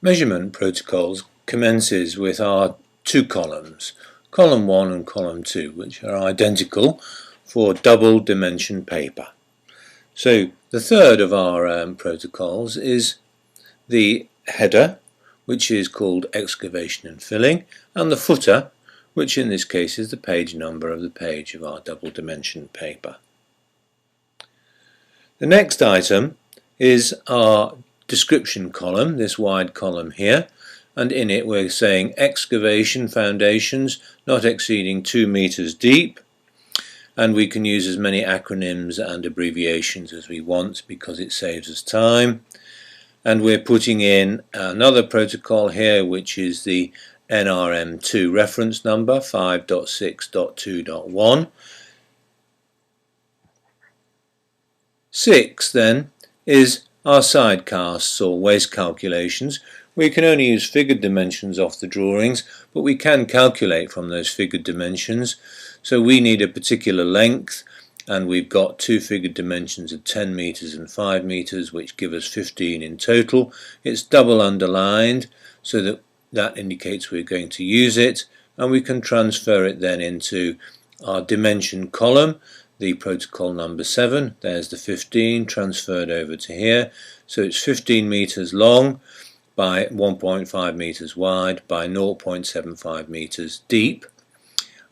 Measurement protocols commences with our two columns, column 1 and column 2, which are identical for double dimension paper. So the third of our protocols is the header, which is called excavation and filling, and the footer, which in this case is the page number of the page of our double dimension paper. The next item is our description column, this wide column here, and in it we're saying excavation foundations not exceeding 2 meters deep, and we can use as many acronyms and abbreviations as we want because it saves us time. And we're putting in another protocol here, which is the NRM2 reference number 5.6.2.1. 6 then is our side casts or waste calculations. We can only use figured dimensions off the drawings, but we can calculate from those figured dimensions. So we need a particular length, and we've got two figured dimensions of 10 meters and 5 meters, which give us 15 in total. It's double underlined so that indicates we're going to use it, and we can transfer it then into our dimension column, the protocol number 7. There's the 15 transferred over to here, so it's 15 meters long by 1.5 meters wide by 0.75 meters deep.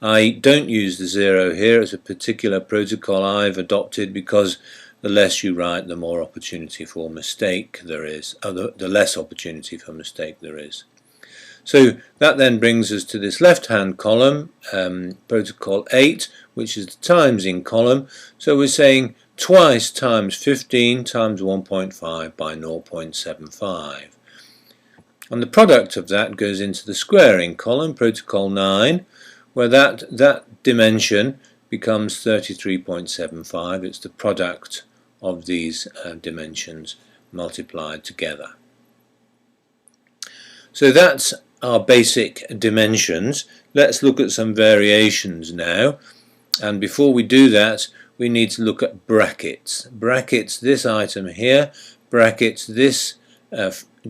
I don't use the 0 here. It's a particular protocol I've adopted because the less you write, the more opportunity for mistake there is, the less opportunity for mistake there is. So that then brings us to this left-hand column, protocol 8, which is the times in column. So we're saying twice times 15 times 1.5 by 0.75. And the product of that goes into the squaring column, protocol 9, where that dimension becomes 33.75. It's the product of these dimensions multiplied together. So that's our basic dimensions. Let's look at some variations now, and before we do that we need to look at brackets. Brackets this item here, brackets this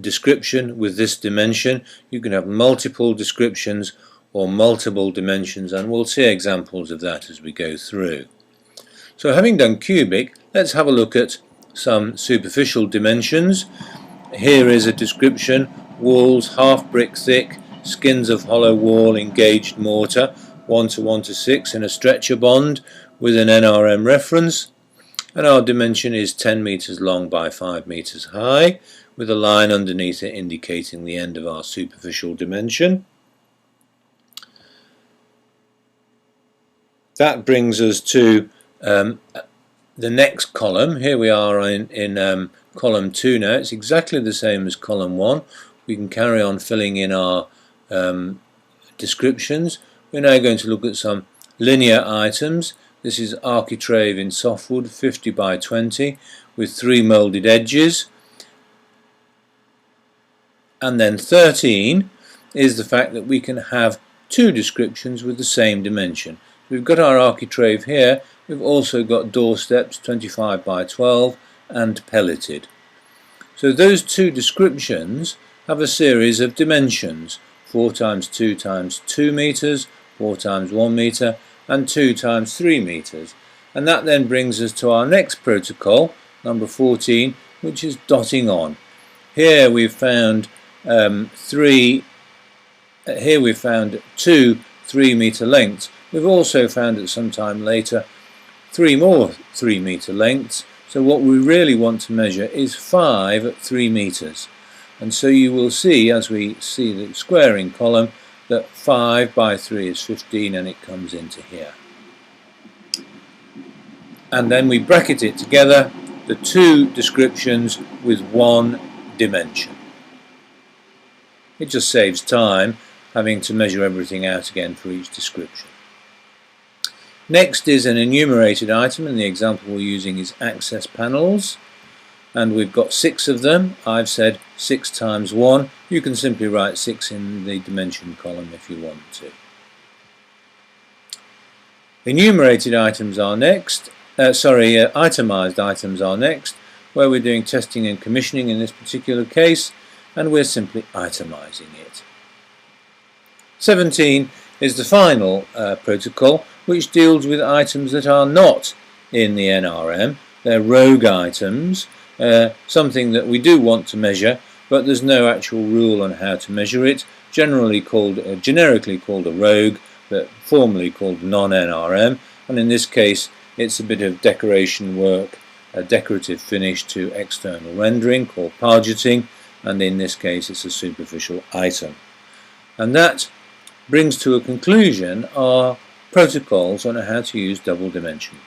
description with this dimension. You can have multiple descriptions or multiple dimensions, and we'll see examples of that as we go through. So having done cubic, let's have a look at some superficial dimensions. Here is a description: walls half brick thick, skins of hollow wall, engaged mortar, 1:1:6 in a stretcher bond with an NRM reference, and our dimension is 10 meters long by 5 meters high, with a line underneath it indicating the end of our superficial dimension. That brings us to the next column. Here we are in column 2 now. It's exactly the same as column 1. We can carry on filling in our descriptions. We're now going to look at some linear items. This is architrave in softwood, 50 by 20, with 3 moulded edges. And then 13 is the fact that we can have two descriptions with the same dimension. We've got our architrave here. We've also got doorsteps, 25 by 12, and pelleted. So those two descriptions have a series of dimensions: 4 times 2 times 2 meters, 4 times 1 meter, and 2 times 3 meters. And that then brings us to our next protocol, number 14, which is dotting on. Here we've found two 3 meter lengths. We've also found at some time later 3 more 3 meter lengths. So what we really want to measure is 5 at 3 meters. And so you will see, as we see the squaring column, that 5 by 3 is 15, and it comes into here. And then we bracket it together, the two descriptions with one dimension. It just saves time having to measure everything out again for each description. Next is an enumerated item, and the example we're using is access panels, and we've got 6 of them. I've said 6 times 1. You can simply write 6 in the dimension column if you want to. Enumerated items are next. Itemized items are next, where we're doing testing and commissioning in this particular case. and we're simply itemizing it. 17 is the final protocol, which deals with items that are not in the NRM. They're rogue items, something that we do want to measure, but there's no actual rule on how to measure it. Generically called a rogue, but formally called non-NRM, and in this case it's a bit of decoration work, a decorative finish to external rendering called pargeting, and in this case it's a superficial item. And that brings to a conclusion our protocols on how to use double dimension